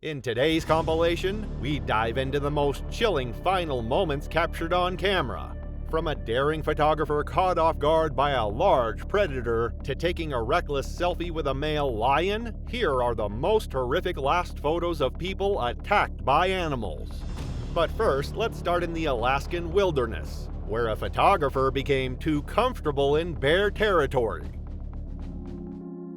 In today's compilation, we dive into the most chilling final moments captured on camera. From a daring photographer caught off guard by a large predator to taking a reckless selfie with a male lion, here are the most horrific last photos of people attacked by animals. But first, let's start in the Alaskan wilderness, where a photographer became too comfortable in bear territory.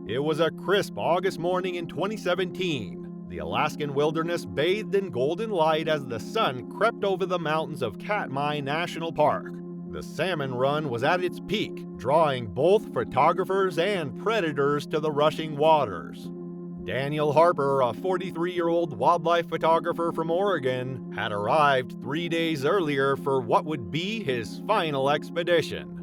It was a crisp August morning in 2017. The Alaskan wilderness bathed in golden light as the sun crept over the mountains of Katmai National Park. The salmon run was at its peak, drawing both photographers and predators to the rushing waters. Daniel Harper, a 43-year-old wildlife photographer from Oregon, had arrived 3 days earlier for what would be his final expedition.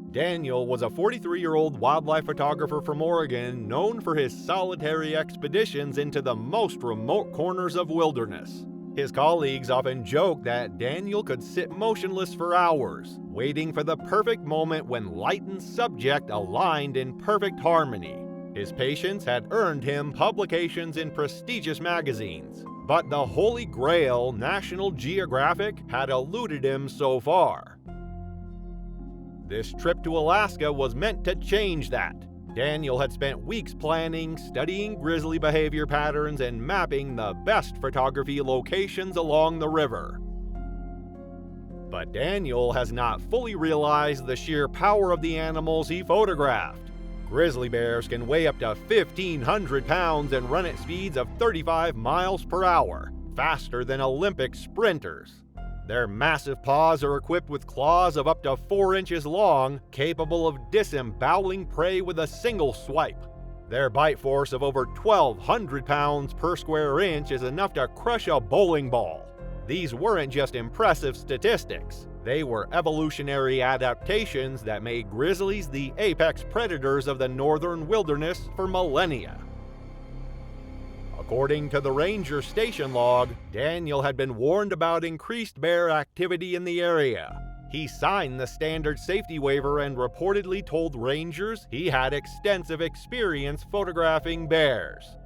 Daniel was a 43-year-old wildlife photographer from Oregon known for his solitary expeditions into the most remote corners of wilderness. His colleagues often joke that Daniel could sit motionless for hours, waiting for the perfect moment when light and subject aligned in perfect harmony. His patience had earned him publications in prestigious magazines, but the Holy Grail, National Geographic, had eluded him so far. This trip to Alaska was meant to change that. Daniel had spent weeks planning, studying grizzly behavior patterns, and mapping the best photography locations along the river. But Daniel has not fully realized the sheer power of the animals he photographed. Grizzly bears can weigh up to 1,500 pounds and run at speeds of 35 miles per hour, faster than Olympic sprinters. Their massive paws are equipped with claws of up to 4 inches long, capable of disemboweling prey with a single swipe. Their bite force of over 1,200 pounds per square inch is enough to crush a bowling ball. These weren't just impressive statistics. They were evolutionary adaptations that made grizzlies the apex predators of the northern wilderness for millennia. According to the ranger station log, Daniel had been warned about increased bear activity in the area. He signed the standard safety waiver and reportedly told rangers he had extensive experience photographing bears.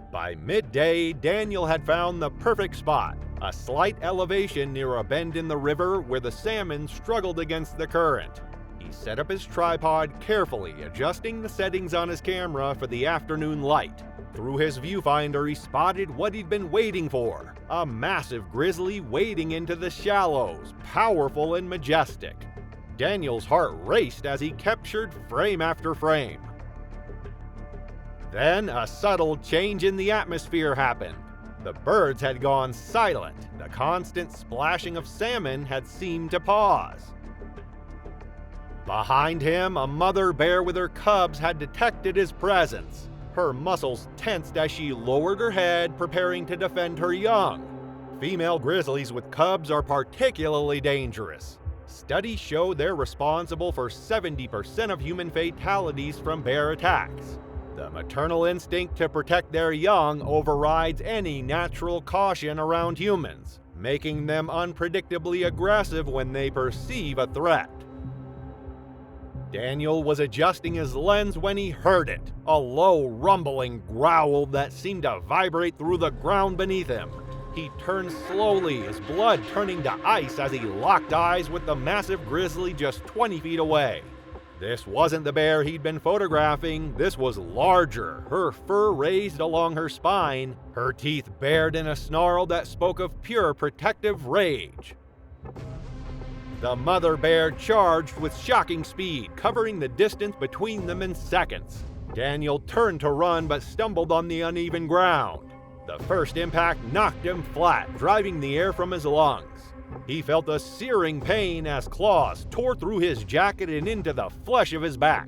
By midday, Daniel had found the perfect spot, a slight elevation near a bend in the river where the salmon struggled against the current. He set up his tripod carefully, adjusting the settings on his camera for the afternoon light. Through his viewfinder, he spotted what he'd been waiting for, a massive grizzly wading into the shallows, powerful and majestic. Daniel's heart raced as he captured frame after frame. Then a subtle change in the atmosphere happened. The birds had gone silent. The constant splashing of salmon had seemed to pause. Behind him, a mother bear with her cubs had detected his presence. Her muscles tensed as she lowered her head, preparing to defend her young. Female grizzlies with cubs are particularly dangerous. Studies show they're responsible for 70% of human fatalities from bear attacks. The maternal instinct to protect their young overrides any natural caution around humans, making them unpredictably aggressive when they perceive a threat. Daniel was adjusting his lens when he heard it, a low, rumbling growl that seemed to vibrate through the ground beneath him. He turned slowly, his blood turning to ice as he locked eyes with the massive grizzly just 20 feet away. This wasn't the bear he'd been photographing. This was larger, her fur raised along her spine, her teeth bared in a snarl that spoke of pure protective rage. The mother bear charged with shocking speed, covering the distance between them in seconds. Daniel turned to run but stumbled on the uneven ground. The first impact knocked him flat, driving the air from his lungs. He felt a searing pain as claws tore through his jacket and into the flesh of his back.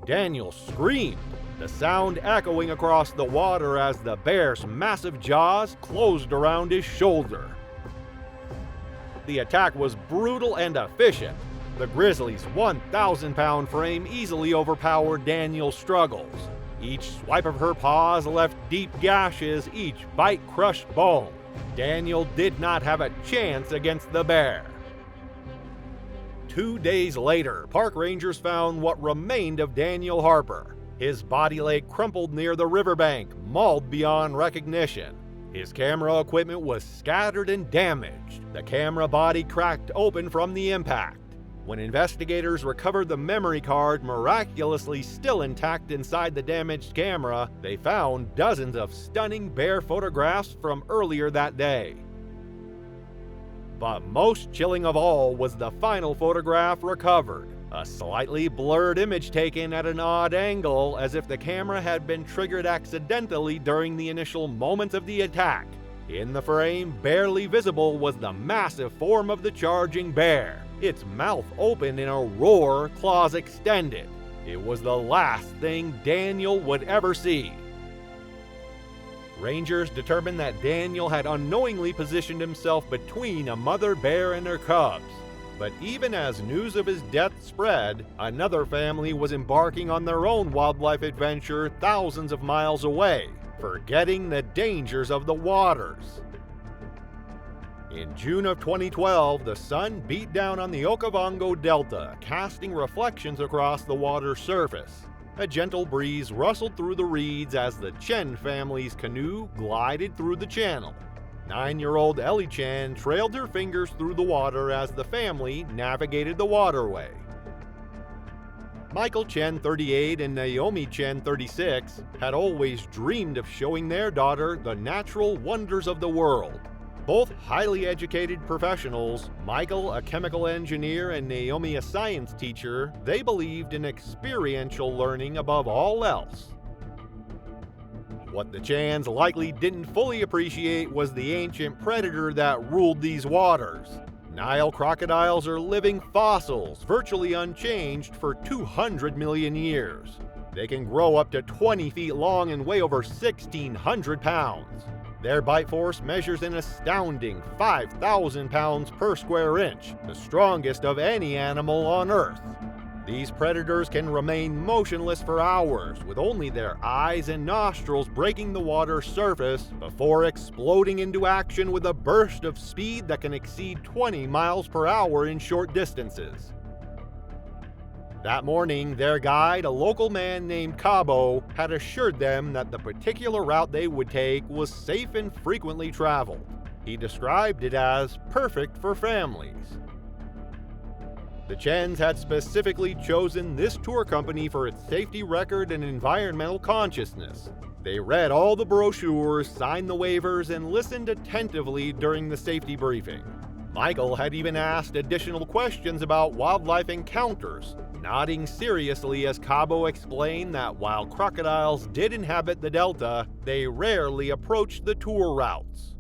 Daniel screamed, the sound echoing across the water as the bear's massive jaws closed around his shoulder. The attack was brutal and efficient. The grizzly's 1,000-pound frame easily overpowered Daniel's struggles. Each swipe of her paws left deep gashes, each bite crushed bone. Daniel did not have a chance against the bear. 2 days later, park rangers found what remained of Daniel Harper. His body lay crumpled near the riverbank, mauled beyond recognition. His camera equipment was scattered and damaged. The camera body cracked open from the impact. When investigators recovered the memory card miraculously still intact inside the damaged camera, they found dozens of stunning bear photographs from earlier that day. But most chilling of all was the final photograph recovered. A slightly blurred image taken at an odd angle, as if the camera had been triggered accidentally during the initial moments of the attack. In the frame, barely visible, was the massive form of the charging bear, its mouth open in a roar, claws extended. It was the last thing Daniel would ever see. Rangers determined that Daniel had unknowingly positioned himself between a mother bear and her cubs. But even as news of his death spread, another family was embarking on their own wildlife adventure thousands of miles away, forgetting the dangers of the waters. In June of 2012, the sun beat down on the Okavango Delta, casting reflections across the water's surface. A gentle breeze rustled through the reeds as the Chen family's canoe glided through the channel. 9-year-old Ellie Chen trailed her fingers through the water as the family navigated the waterway. Michael Chen, 38, and Naomi Chen, 36, had always dreamed of showing their daughter the natural wonders of the world. Both highly educated professionals, Michael a chemical engineer and Naomi a science teacher, they believed in experiential learning above all else. What the Chans likely didn't fully appreciate was the ancient predator that ruled these waters. Nile crocodiles are living fossils, virtually unchanged for 200 million years. They can grow up to 20 feet long and weigh over 1,600 pounds. Their bite force measures an astounding 5,000 pounds per square inch, the strongest of any animal on Earth. These predators can remain motionless for hours, with only their eyes and nostrils breaking the water's surface before exploding into action with a burst of speed that can exceed 20 miles per hour in short distances. That morning, their guide, a local man named Cabo, had assured them that the particular route they would take was safe and frequently traveled. He described it as perfect for families. The Chens had specifically chosen this tour company for its safety record and environmental consciousness. They read all the brochures, signed the waivers, and listened attentively during the safety briefing. Michael had even asked additional questions about wildlife encounters, nodding seriously as Cabo explained that while crocodiles did inhabit the delta, they rarely approached the tour routes.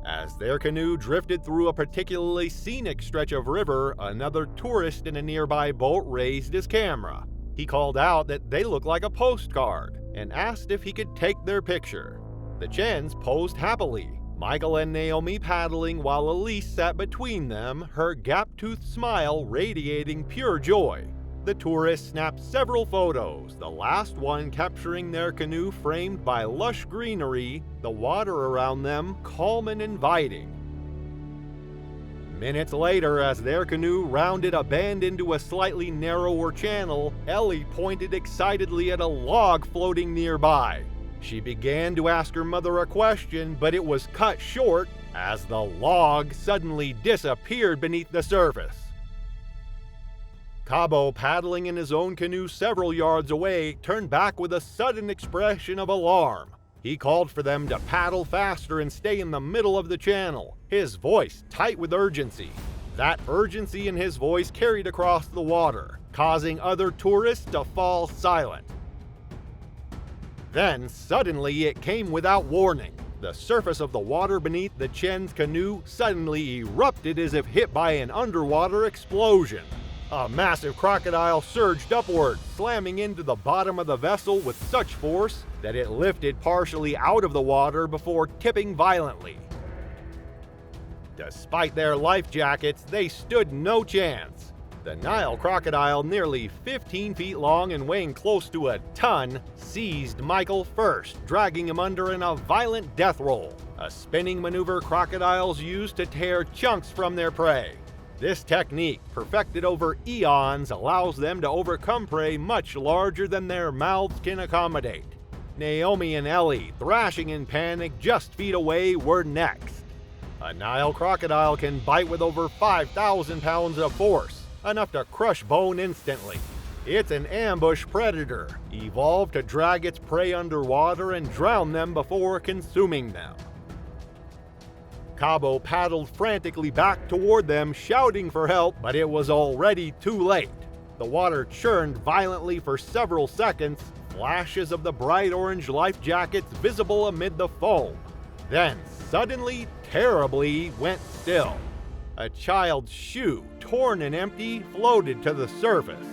As their canoe drifted through a particularly scenic stretch of river, another tourist in a nearby boat raised his camera. He called out that they looked like a postcard and asked if he could take their picture. The Chens posed happily, Michael and Naomi paddling while Elise sat between them, her gap-toothed smile radiating pure joy. The tourists snapped several photos, the last one capturing their canoe framed by lush greenery, the water around them calm and inviting. Minutes later, as their canoe rounded a bend into a slightly narrower channel, Ellie pointed excitedly at a log floating nearby. She began to ask her mother a question, but it was cut short as the log suddenly disappeared beneath the surface. Cabo, paddling in his own canoe several yards away, turned back with a sudden expression of alarm. He called for them to paddle faster and stay in the middle of the channel, his voice tight with urgency. That urgency in his voice carried across the water, causing other tourists to fall silent. Then, suddenly, it came without warning. The surface of the water beneath the Chen's canoe suddenly erupted as if hit by an underwater explosion. A massive crocodile surged upward, slamming into the bottom of the vessel with such force that it lifted partially out of the water before tipping violently. Despite their life jackets, they stood no chance. The Nile crocodile, nearly 15 feet long and weighing close to a ton, seized Michael first, dragging him under in a violent death roll, a spinning maneuver crocodiles use to tear chunks from their prey. This technique, perfected over eons, allows them to overcome prey much larger than their mouths can accommodate. Naomi and Ellie, thrashing in panic just feet away, were next. A Nile crocodile can bite with over 5,000 pounds of force, enough to crush bone instantly. It's an ambush predator, evolved to drag its prey underwater and drown them before consuming them. Cabo paddled frantically back toward them, shouting for help, but it was already too late. The water churned violently for several seconds, flashes of the bright orange life jackets visible amid the foam. Then, suddenly, terribly, went still. A child's shoe, torn and empty, floated to the surface.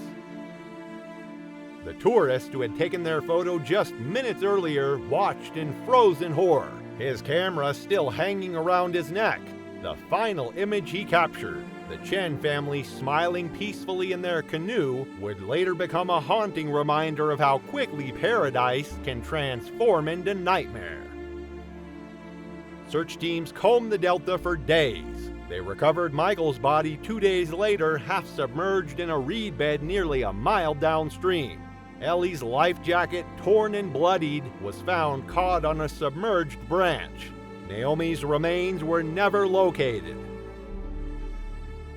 The tourist who had taken their photo just minutes earlier watched in frozen horror, his camera still hanging around his neck. The final image he captured, the Chen family smiling peacefully in their canoe, would later become a haunting reminder of how quickly paradise can transform into nightmare. Search teams combed the delta for days. They recovered Michael's body 2 days later, half submerged in a reed bed nearly a mile downstream. Ellie's life jacket, torn and bloodied, was found caught on a submerged branch. Naomi's remains were never located.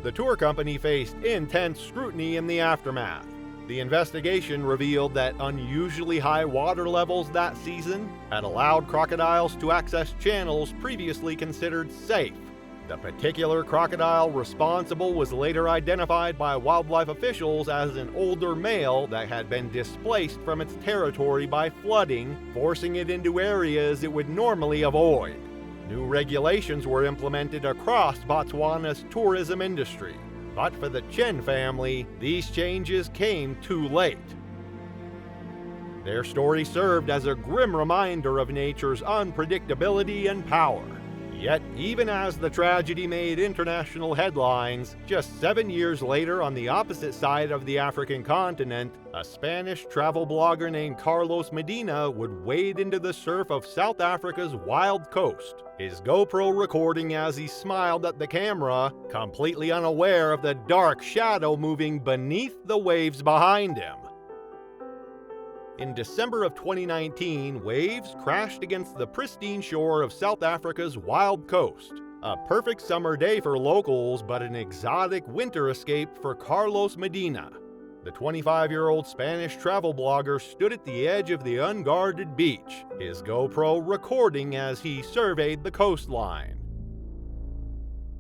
The tour company faced intense scrutiny in the aftermath. The investigation revealed that unusually high water levels that season had allowed crocodiles to access channels previously considered safe. The particular crocodile responsible was later identified by wildlife officials as an older male that had been displaced from its territory by flooding, forcing it into areas it would normally avoid. New regulations were implemented across Botswana's tourism industry. But for the Chen family, these changes came too late. Their story served as a grim reminder of nature's unpredictability and power. Yet, even as the tragedy made international headlines, just 7 years later on the opposite side of the African continent, a Spanish travel blogger named Carlos Medina would wade into the surf of South Africa's wild coast, his GoPro recording as he smiled at the camera, completely unaware of the dark shadow moving beneath the waves behind him. In December of 2019, waves crashed against the pristine shore of South Africa's wild coast. A perfect summer day for locals, but an exotic winter escape for Carlos Medina. The 25-year-old Spanish travel blogger stood at the edge of the unguarded beach, his GoPro recording as he surveyed the coastline.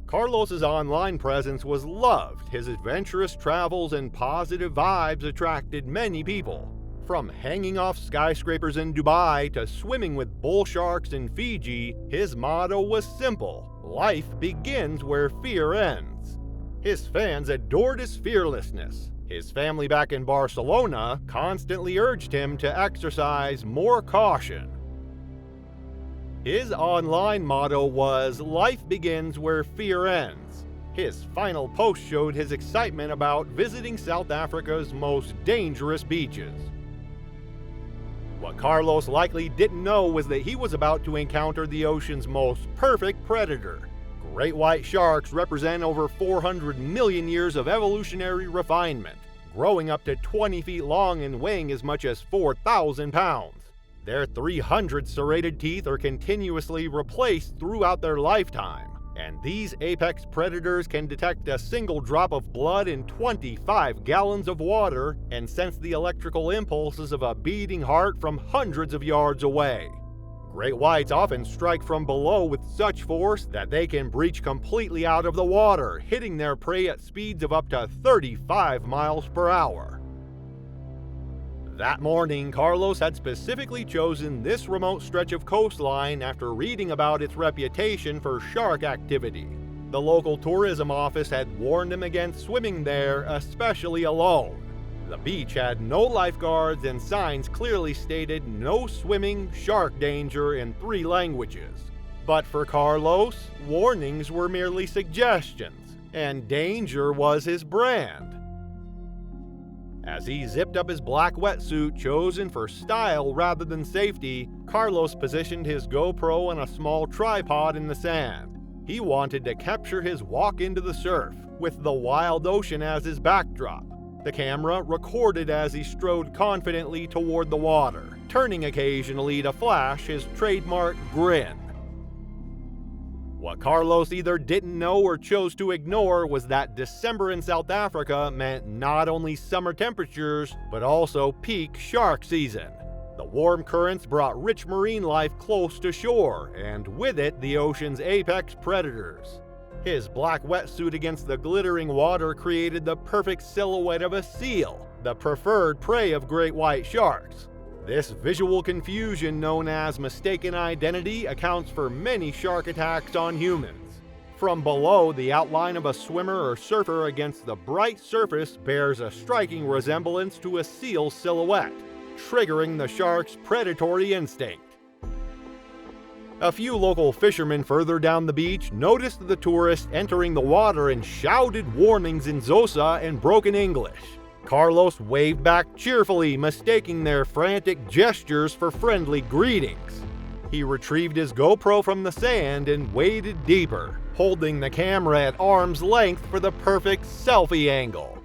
Carlos's online presence was loved. His adventurous travels and positive vibes attracted many people. From hanging off skyscrapers in Dubai to swimming with bull sharks in Fiji, his motto was simple: life begins where fear ends. His fans adored his fearlessness. His family back in Barcelona constantly urged him to exercise more caution. His online motto was, life begins where fear ends. His final post showed his excitement about visiting South Africa's most dangerous beaches. What Carlos likely didn't know was that he was about to encounter the ocean's most perfect predator. Great white sharks represent over 400 million years of evolutionary refinement, growing up to 20 feet long and weighing as much as 4,000 pounds. Their 300 serrated teeth are continuously replaced throughout their lifetime, and these apex predators can detect a single drop of blood in 25 gallons of water and sense the electrical impulses of a beating heart from hundreds of yards away. Great whites often strike from below with such force that they can breach completely out of the water, hitting their prey at speeds of up to 35 miles per hour. That morning, Carlos had specifically chosen this remote stretch of coastline after reading about its reputation for shark activity. The local tourism office had warned him against swimming there, especially alone. The beach had no lifeguards and signs clearly stated no swimming, shark danger in 3 languages. But for Carlos, warnings were merely suggestions, and danger was his brand. As he zipped up his black wetsuit, chosen for style rather than safety, Carlos positioned his GoPro on a small tripod in the sand. He wanted to capture his walk into the surf, with the wild ocean as his backdrop. The camera recorded as he strode confidently toward the water, turning occasionally to flash his trademark grin. What Carlos either didn't know or chose to ignore was that December in South Africa meant not only summer temperatures, but also peak shark season. The warm currents brought rich marine life close to shore, and with it, the ocean's apex predators. His black wetsuit against the glittering water created the perfect silhouette of a seal, the preferred prey of great white sharks. This visual confusion, known as mistaken identity, accounts for many shark attacks on humans. From below, the outline of a swimmer or surfer against the bright surface bears a striking resemblance to a seal's silhouette, triggering the shark's predatory instinct. A few local fishermen further down the beach noticed the tourist entering the water and shouted warnings in Xhosa and broken English. Carlos waved back cheerfully, mistaking their frantic gestures for friendly greetings. He retrieved his GoPro from the sand and waded deeper, holding the camera at arm's length for the perfect selfie angle.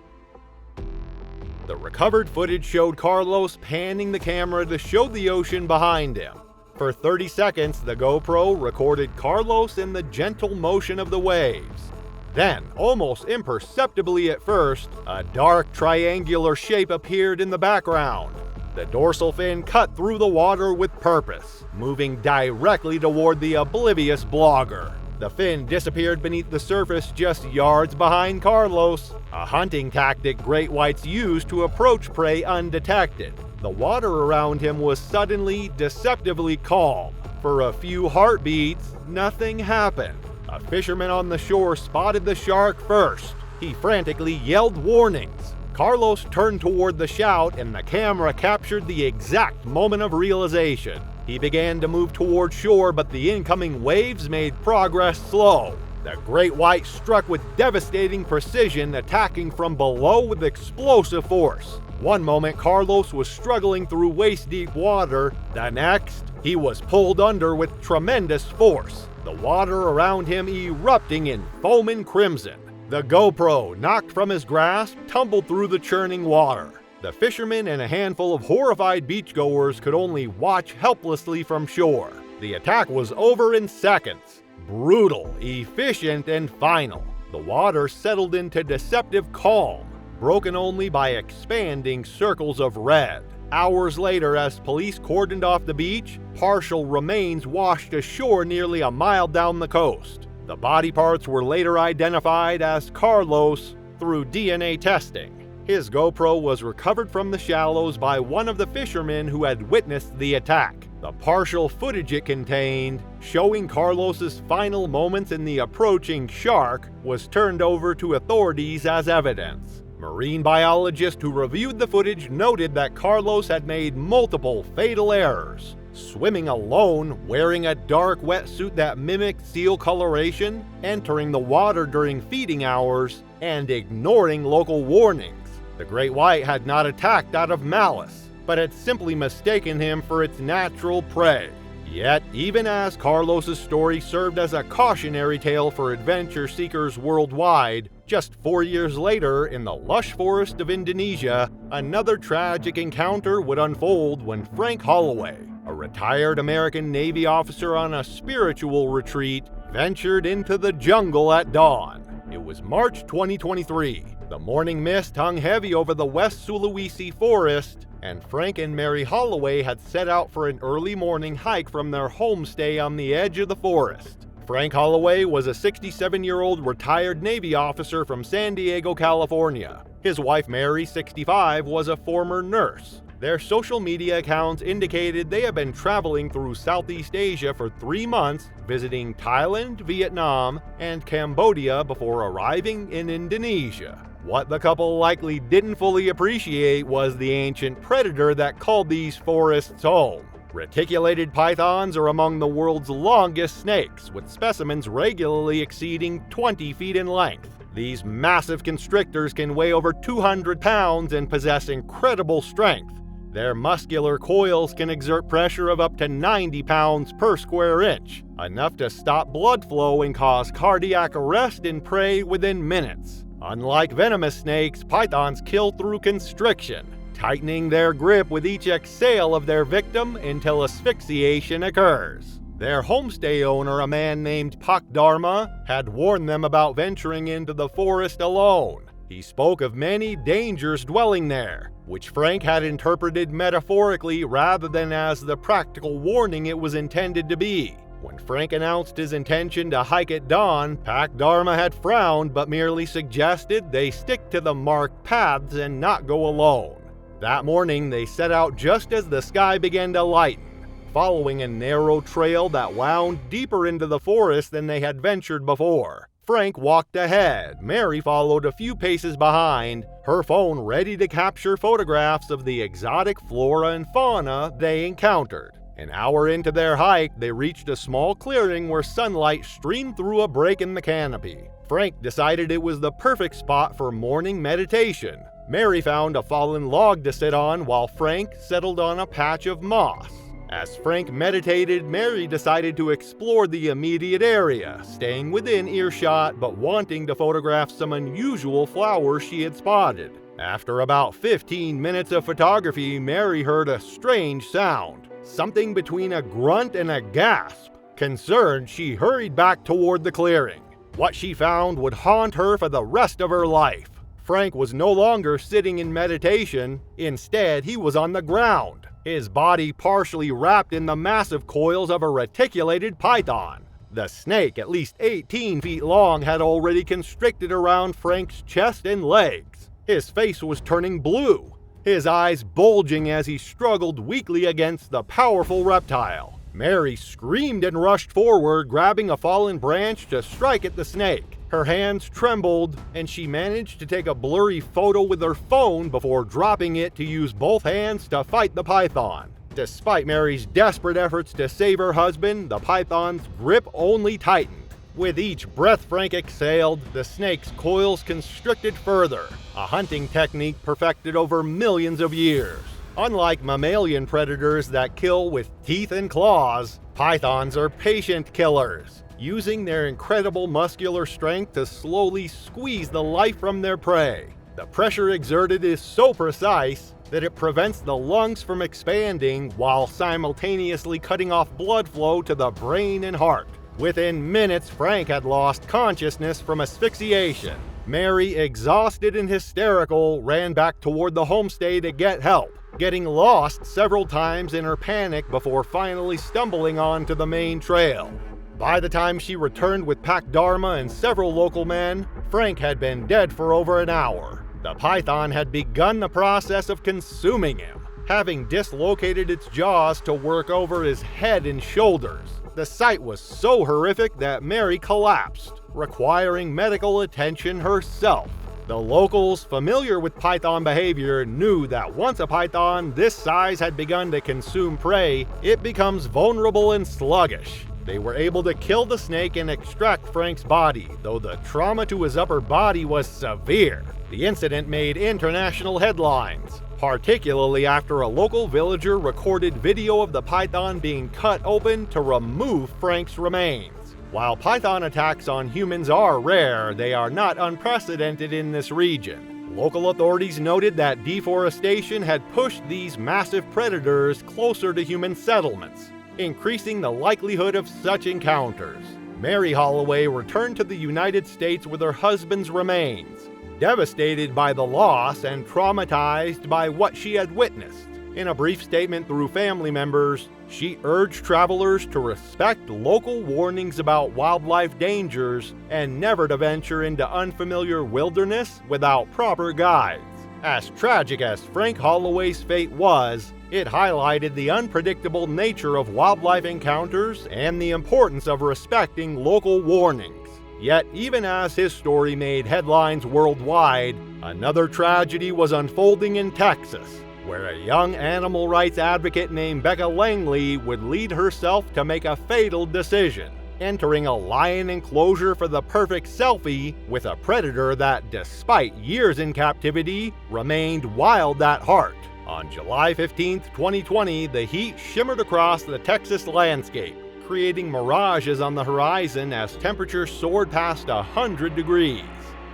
The recovered footage showed Carlos panning the camera to show the ocean behind him. For 30 seconds, the GoPro recorded Carlos in the gentle motion of the waves. Then, almost imperceptibly at first, a dark triangular shape appeared in the background. The dorsal fin cut through the water with purpose, moving directly toward the oblivious blogger. The fin disappeared beneath the surface just yards behind Carlos, a hunting tactic great whites use to approach prey undetected. The water around him was suddenly, deceptively calm. For a few heartbeats, nothing happened. A fisherman on the shore spotted the shark first. He frantically yelled warnings. Carlos turned toward the shout, and the camera captured the exact moment of realization. He began to move toward shore, but the incoming waves made progress slow. The great white struck with devastating precision, attacking from below with explosive force. One moment, Carlos was struggling through waist-deep water. The next, he was pulled under with tremendous force, the water around him erupting in foam and crimson. The GoPro, knocked from his grasp, tumbled through the churning water. The fishermen and a handful of horrified beachgoers could only watch helplessly from shore. The attack was over in seconds. Brutal, efficient, and final. The water settled into deceptive calm, broken only by expanding circles of red. Hours later, as police cordoned off the beach, partial remains washed ashore nearly a mile down the coast. The body parts were later identified as Carlos through DNA testing. His GoPro was recovered from the shallows by one of the fishermen who had witnessed the attack. The partial footage it contained, showing Carlos's final moments in the approaching shark, was turned over to authorities as evidence. Marine biologists who reviewed the footage noted that Carlos had made multiple fatal errors. Swimming alone, wearing a dark wetsuit that mimicked seal coloration, entering the water during feeding hours, and ignoring local warnings. The great white had not attacked out of malice, but had simply mistaken him for its natural prey. Yet, even as Carlos's story served as a cautionary tale for adventure seekers worldwide, just 4 years later, in the lush forest of Indonesia, another tragic encounter would unfold when Frank Holloway, a retired American Navy officer on a spiritual retreat, ventured into the jungle at dawn. It was March 2023. The morning mist hung heavy over the West Sulawesi forest, and Frank and Mary Holloway had set out for an early morning hike from their homestay on the edge of the forest. Frank Holloway was a 67-year-old retired Navy officer from San Diego, California. His wife Mary, 65, was a former nurse. Their social media accounts indicated they had been traveling through Southeast Asia for 3 months, visiting Thailand, Vietnam, and Cambodia before arriving in Indonesia. What the couple likely didn't fully appreciate was the ancient predator that called these forests home. Reticulated pythons are among the world's longest snakes, with specimens regularly exceeding 20 feet in length. These massive constrictors can weigh over 200 pounds and possess incredible strength. Their muscular coils can exert pressure of up to 90 pounds per square inch, enough to stop blood flow and cause cardiac arrest in prey within minutes. Unlike venomous snakes, pythons kill through constriction, tightening their grip with each exhale of their victim until asphyxiation occurs. Their homestay owner, a man named Dharma, had warned them about venturing into the forest alone. He spoke of many dangers dwelling there, which Frank had interpreted metaphorically rather than as the practical warning it was intended to be. When Frank announced his intention to hike at dawn, Dharma had frowned but merely suggested they stick to the marked paths and not go alone. That morning, they set out just as the sky began to lighten, following a narrow trail that wound deeper into the forest than they had ventured before. Frank walked ahead. Mary followed a few paces behind, her phone ready to capture photographs of the exotic flora and fauna they encountered. An hour into their hike, they reached a small clearing where sunlight streamed through a break in the canopy. Frank decided it was the perfect spot for morning meditation. Mary found a fallen log to sit on while Frank settled on a patch of moss. As Frank meditated, Mary decided to explore the immediate area, staying within earshot but wanting to photograph some unusual flowers she had spotted. After about 15 minutes of photography, Mary heard a strange sound, something between a grunt and a gasp. Concerned, she hurried back toward the clearing. What she found would haunt her for the rest of her life. Frank was no longer sitting in meditation. Instead, he was on the ground, his body partially wrapped in the massive coils of a reticulated python. The snake, at least 18 feet long, had already constricted around Frank's chest and legs. His face was turning blue, his eyes bulging as he struggled weakly against the powerful reptile. Mary screamed and rushed forward, grabbing a fallen branch to strike at the snake. Her hands trembled, and she managed to take a blurry photo with her phone before dropping it to use both hands to fight the python. Despite Mary's desperate efforts to save her husband, the python's grip only tightened. With each breath Frank exhaled, the snake's coils constricted further, a hunting technique perfected over millions of years. Unlike mammalian predators that kill with teeth and claws, pythons are patient killers, using their incredible muscular strength to slowly squeeze the life from their prey. The pressure exerted is so precise that it prevents the lungs from expanding while simultaneously cutting off blood flow to the brain and heart. Within minutes, Frank had lost consciousness from asphyxiation. Mary, exhausted and hysterical, ran back toward the homestay to get help, getting lost several times in her panic before finally stumbling onto the main trail. By the time she returned with Dharma and several local men, Frank had been dead for over an hour. The python had begun the process of consuming him, having dislocated its jaws to work over his head and shoulders. The sight was so horrific that Mary collapsed, requiring medical attention herself. The locals, familiar with python behavior, knew that once a python this size had begun to consume prey, it becomes vulnerable and sluggish. They were able to kill the snake and extract Frank's body, though the trauma to his upper body was severe. The incident made international headlines, particularly after a local villager recorded video of the python being cut open to remove Frank's remains. While python attacks on humans are rare, they are not unprecedented in this region. Local authorities noted that deforestation had pushed these massive predators closer to human settlements, increasing the likelihood of such encounters. Mary Holloway returned to the United States with her husband's remains, devastated by the loss and traumatized by what she had witnessed. In a brief statement through family members, she urged travelers to respect local warnings about wildlife dangers and never to venture into unfamiliar wilderness without proper guides. As tragic as Frank Holloway's fate was, it highlighted the unpredictable nature of wildlife encounters and the importance of respecting local warnings. Yet, even as his story made headlines worldwide, another tragedy was unfolding in Texas, where a young animal rights advocate named Becca Langley would lead herself to make a fatal decision, entering a lion enclosure for the perfect selfie with a predator that, despite years in captivity, remained wild at heart. On July 15, 2020, the heat shimmered across the Texas landscape, creating mirages on the horizon as temperatures soared past 100 degrees.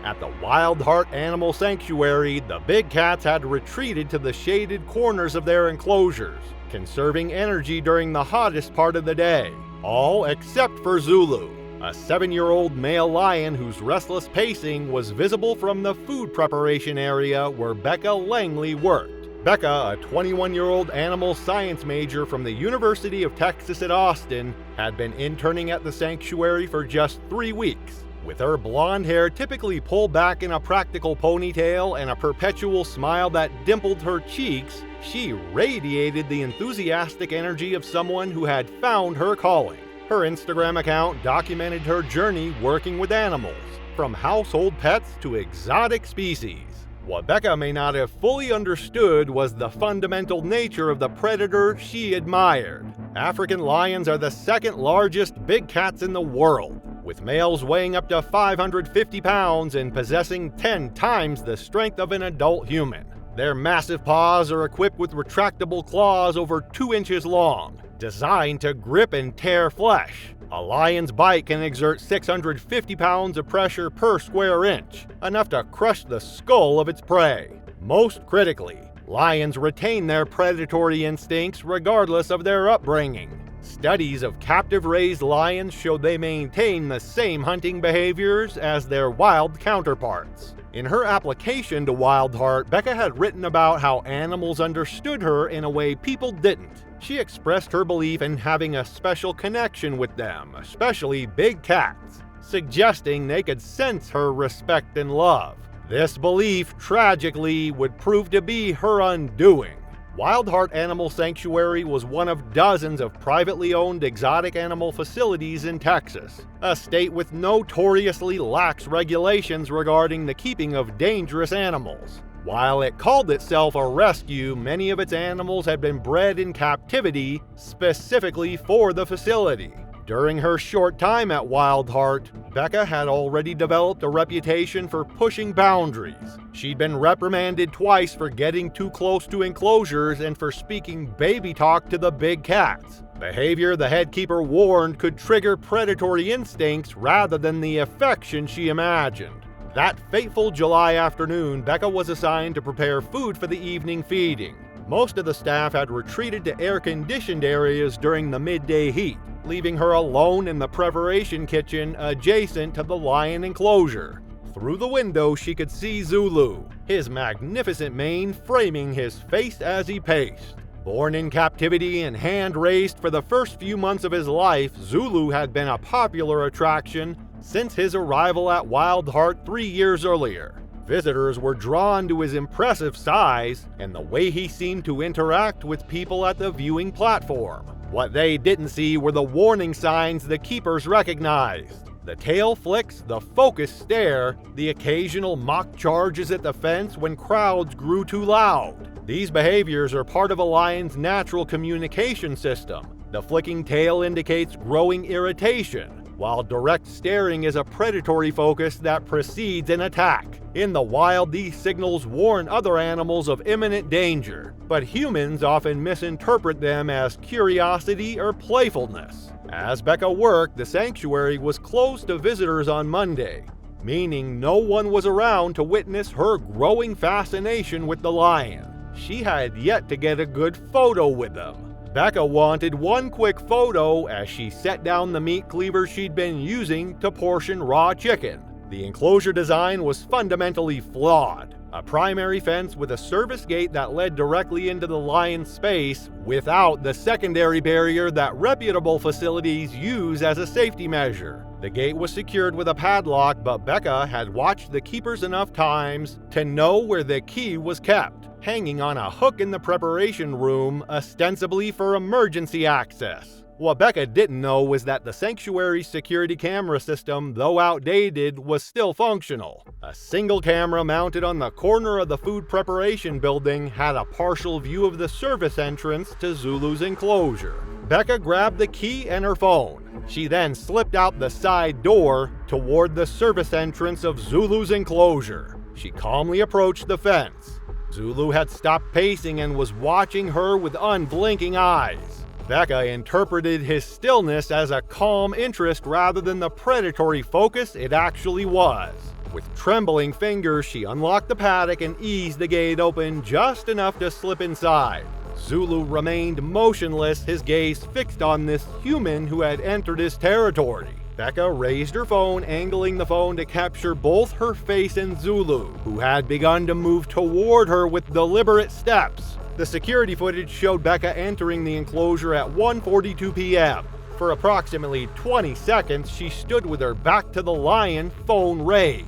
At the Wild Heart Animal Sanctuary, the big cats had retreated to the shaded corners of their enclosures, conserving energy during the hottest part of the day, all except for Zulu, a 7-year-old male lion whose restless pacing was visible from the food preparation area where Becca Langley worked. Becca, a 21-year-old animal science major from the University of Texas at Austin, had been interning at the sanctuary for just 3 weeks. With her blonde hair typically pulled back in a practical ponytail and a perpetual smile that dimpled her cheeks, she radiated the enthusiastic energy of someone who had found her calling. Her Instagram account documented her journey working with animals, from household pets to exotic species. What Becca may not have fully understood was the fundamental nature of the predator she admired. African lions are the second largest big cats in the world, with males weighing up to 550 pounds and possessing 10 times the strength of an adult human. Their massive paws are equipped with retractable claws over 2 inches long, designed to grip and tear flesh. A lion's bite can exert 650 pounds of pressure per square inch, enough to crush the skull of its prey. Most critically, lions retain their predatory instincts regardless of their upbringing. Studies of captive-raised lions show they maintain the same hunting behaviors as their wild counterparts. In her application to Wild Heart, Becca had written about how animals understood her in a way people didn't. She expressed her belief in having a special connection with them, especially big cats, suggesting they could sense her respect and love. This belief, tragically, would prove to be her undoing. Wild Heart Animal Sanctuary was one of dozens of privately owned exotic animal facilities in Texas, a state with notoriously lax regulations regarding the keeping of dangerous animals. While it called itself a rescue, many of its animals had been bred in captivity specifically for the facility. During her short time at Wild Heart, Becca had already developed a reputation for pushing boundaries. She'd been reprimanded twice for getting too close to enclosures and for speaking baby talk to the big cats. Behavior the head keeper warned could trigger predatory instincts rather than the affection she imagined. That fateful July afternoon, Becca was assigned to prepare food for the evening feeding. Most of the staff had retreated to air-conditioned areas during the midday heat, leaving her alone in the preparation kitchen adjacent to the lion enclosure. Through the window, she could see Zulu, his magnificent mane framing his face as he paced. Born in captivity and hand-raised for the first few months of his life, Zulu had been a popular attraction since his arrival at Wild Heart 3 years earlier. Visitors were drawn to his impressive size and the way he seemed to interact with people at the viewing platform. What they didn't see were the warning signs the keepers recognized. The tail flicks, the focused stare, the occasional mock charges at the fence when crowds grew too loud. These behaviors are part of a lion's natural communication system. The flicking tail indicates growing irritation, while direct staring is a predatory focus that precedes an attack. In the wild, these signals warn other animals of imminent danger, but humans often misinterpret them as curiosity or playfulness. As Becca worked, the sanctuary was closed to visitors on Monday, meaning no one was around to witness her growing fascination with the lion. She had yet to get a good photo with them. Becca wanted one quick photo as she set down the meat cleaver she'd been using to portion raw chicken. The enclosure design was fundamentally flawed. A primary fence with a service gate that led directly into the lion's space without the secondary barrier that reputable facilities use as a safety measure. The gate was secured with a padlock, but Becca had watched the keepers enough times to know where the key was kept, hanging on a hook in the preparation room, ostensibly for emergency access. What Becca didn't know was that the sanctuary's security camera system, though outdated, was still functional. A single camera mounted on the corner of the food preparation building had a partial view of the service entrance to Zulu's enclosure. Becca grabbed the key and her phone. She then slipped out the side door toward the service entrance of Zulu's enclosure. She calmly approached the fence. Zulu had stopped pacing and was watching her with unblinking eyes. Becca interpreted his stillness as a calm interest rather than the predatory focus it actually was. With trembling fingers, she unlocked the paddock and eased the gate open just enough to slip inside. Zulu remained motionless, his gaze fixed on this human who had entered his territory. Becca raised her phone, angling the phone to capture both her face and Zulu, who had begun to move toward her with deliberate steps. The security footage showed Becca entering the enclosure at 1:42 p.m. For approximately 20 seconds, she stood with her back to the lion, phone raised.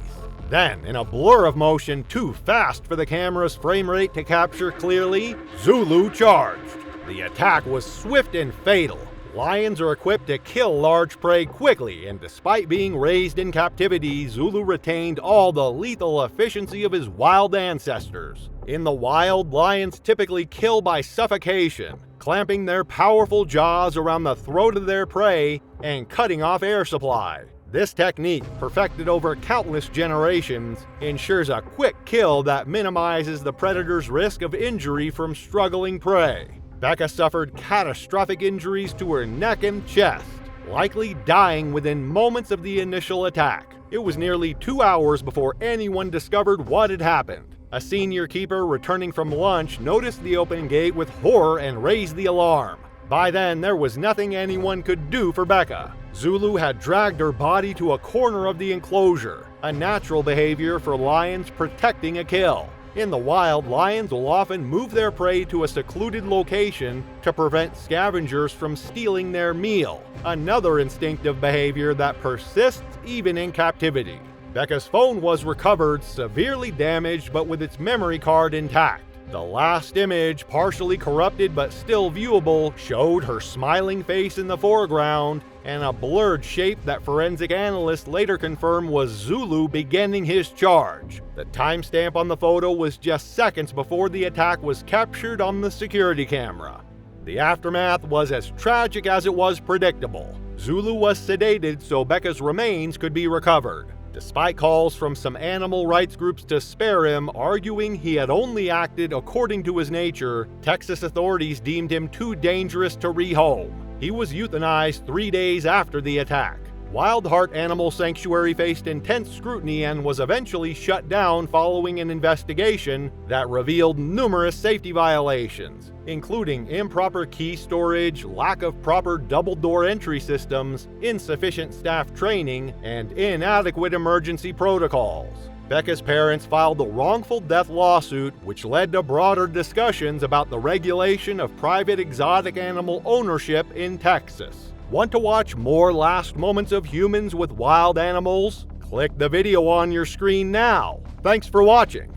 Then, in a blur of motion too fast for the camera's frame rate to capture clearly, Zulu charged. The attack was swift and fatal. Lions are equipped to kill large prey quickly, and despite being raised in captivity, Zulu retained all the lethal efficiency of his wild ancestors. In the wild, lions typically kill by suffocation, clamping their powerful jaws around the throat of their prey and cutting off air supply. This technique, perfected over countless generations, ensures a quick kill that minimizes the predator's risk of injury from struggling prey. Becca suffered catastrophic injuries to her neck and chest, likely dying within moments of the initial attack. It was nearly 2 hours before anyone discovered what had happened. A senior keeper returning from lunch noticed the open gate with horror and raised the alarm. By then, there was nothing anyone could do for Becca. Zulu had dragged her body to a corner of the enclosure, a natural behavior for lions protecting a kill. In the wild, lions will often move their prey to a secluded location to prevent scavengers from stealing their meal, another instinctive behavior that persists even in captivity. Becca's phone was recovered, severely damaged but with its memory card intact. The last image, partially corrupted but still viewable, showed her smiling face in the foreground and a blurred shape that forensic analysts later confirmed was Zulu beginning his charge. The timestamp on the photo was just seconds before the attack was captured on the security camera. The aftermath was as tragic as it was predictable. Zulu was sedated so Becca's remains could be recovered. Despite calls from some animal rights groups to spare him, arguing he had only acted according to his nature, Texas authorities deemed him too dangerous to rehome. He was euthanized 3 days after the attack. Wild Heart Animal Sanctuary faced intense scrutiny and was eventually shut down following an investigation that revealed numerous safety violations, including improper key storage, lack of proper double-door entry systems, insufficient staff training, and inadequate emergency protocols. Becca's parents filed a wrongful death lawsuit, which led to broader discussions about the regulation of private exotic animal ownership in Texas. Want to watch more last moments of humans with wild animals? Click the video on your screen now. Thanks for watching.